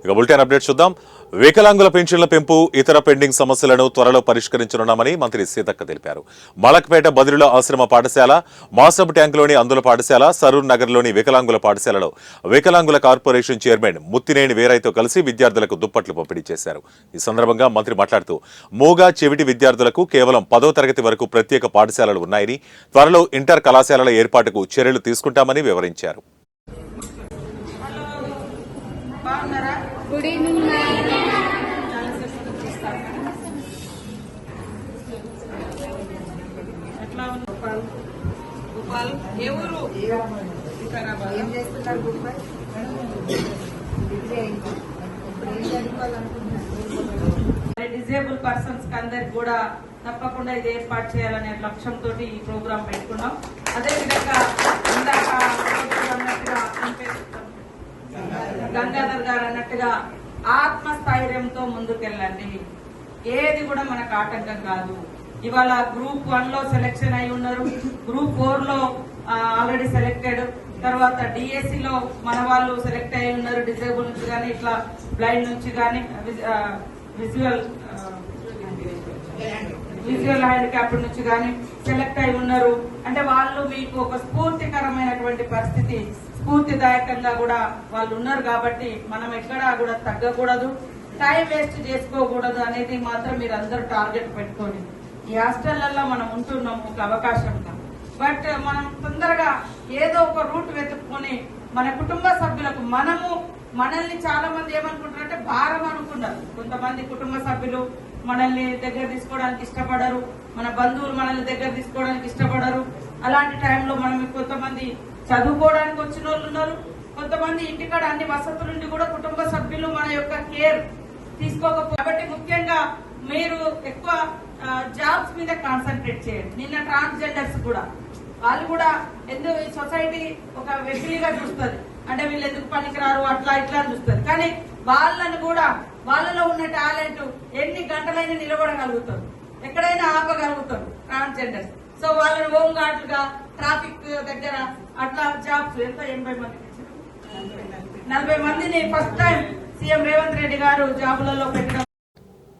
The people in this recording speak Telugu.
ఇక బులెటిన్ అప్డేట్ చూద్దాం. వికలాంగుల పెన్షన్ల పెంపు ఇతర పెండింగ్ సమస్యలను త్వరలో పరిష్కరించనున్నామని మంత్రి సీతక్క తెలిపారు. మలక్పేట బదిరుల ఆశ్రమ పాఠశాల, మాసబ్ ట్యాంకులోని అందుల పాఠశాల, సరూర్ నగర్లోని వికలాంగుల పాఠశాలలో వికలాంగుల కార్పొరేషన్ చైర్మన్ ముత్తినేని వీరయ్యతో కలిసి విద్యార్థులకు దుప్పట్లు పంపిణీ చేశారు. ఈ సందర్భంగా మంత్రి మాట్లాడుతూ మూగా చెవిటి విద్యార్థులకు కేవలం 10వ తరగతి వరకు ప్రత్యేక పాఠశాలలు ఉన్నాయని, త్వరలో ఇంటర్ కళాశాలల ఏర్పాటుకు చర్యలు తీసుకుంటామని వివరించారు. గుడ్ ఈవినింగ్ గోపాల్ ఏ ఊరు ఏం చేస్తున్నారు గోపాల్? డిజేబుల్ పర్సన్స్ అందరికి కూడా తప్పకుండా ఇది ఏర్పాటు చేయాలనే లక్ష్యంతో ఈ ప్రోగ్రాం పెట్టుకున్నాం. అదేవిధంగా ఇందాక అన్నట్టుగా గంగాధర్ గారు అన్నట్టుగా ఆత్మస్థైర్యంతో ముందుకెళ్ళండి. ఏది కూడా మనకు ఆటంకం కాదు. ఇవాళ గ్రూప్ 1 లో సెలెక్షన్ అయి ఉన్నారు, గ్రూప్ 4 లో ఆల్రెడీ సెలెక్టెడ్, తర్వాత డిఎస్సి లో మన వాళ్ళు సెలెక్ట్ అయి ఉన్నారు. డిజేబుల్ నుంచి కానీ ఇట్లా బ్లైండ్ నుంచి కానీ విజువల్ హ్యాండిక్యాప్ నుంచి కానీ సెలెక్ట్ అయి ఉన్నారు. అంటే వాళ్ళు మీకు ఒక స్ఫూర్తికరమైనటువంటి పరిస్థితి, స్ఫూర్తిదాయకంగా కూడా వాళ్ళు ఉన్నారు. కాబట్టి మనం ఎక్కడా కూడా తగ్గకూడదు, టైం వేస్ట్ చేసుకోకూడదు అనేది మాత్రం మీరు అందరూ టార్గెట్ పెట్టుకోండి. ఈ హాస్టళ్లలో మనం ఉంటున్నాము ఒక అవకాశంగా, బట్ మనం తొందరగా ఏదో ఒక రూట్ వెతుక్కొని మన కుటుంబ సభ్యులకు మనల్ని చాలా మంది ఏమనుకుంటారంటే భారం అనుకున్నారు. కొంతమంది కుటుంబ సభ్యులు మనల్ని దగ్గర తీసుకోవడానికి ఇష్టపడరు, మన బంధువులు మనల్ని దగ్గర తీసుకోవడానికి ఇష్టపడరు. అలాంటి టైంలో మనం కొంతమంది చదువుకోవడానికి వచ్చిన వాళ్ళు ఉన్నారు, కొంతమంది ఇంటికాడ అన్ని వసతులుండి కూడా కుటుంబ సభ్యులు మన యొక్క కేర్ తీసుకోకపోతే, కాబట్టి ముఖ్యంగా మీరు ఎక్కువ జాబ్స్ మీద కాన్సన్ట్రేట్ చేయండి. నిన్న ట్రాన్స్జెండర్స్ కూడా వాళ్ళు కూడా ఎందుకు ఈ సొసైటీ ఒక వెకిలిగా చూస్తుంది, అంటే వీళ్ళు ఎందుకు పనికిరారు అట్లా ఇట్లా చూస్తుంది. కానీ వాళ్ళని కూడా వాళ్ళలో ఉన్న టాలెంట్ ఎన్ని గంటలైనా నిలబడగలుగుతారు, ఎక్కడైనా ఆపగలుగుతారు ట్రాన్స్జెండర్స్. సో వాళ్ళని హోమ్ గార్డులుగా ట్రాఫిక్ దగ్గర అట్లా జాబ్స్ ఎంత 80 మందికి 40 మందిని first time CM Revanth Reddy గారు జాబులలో పెట్టడం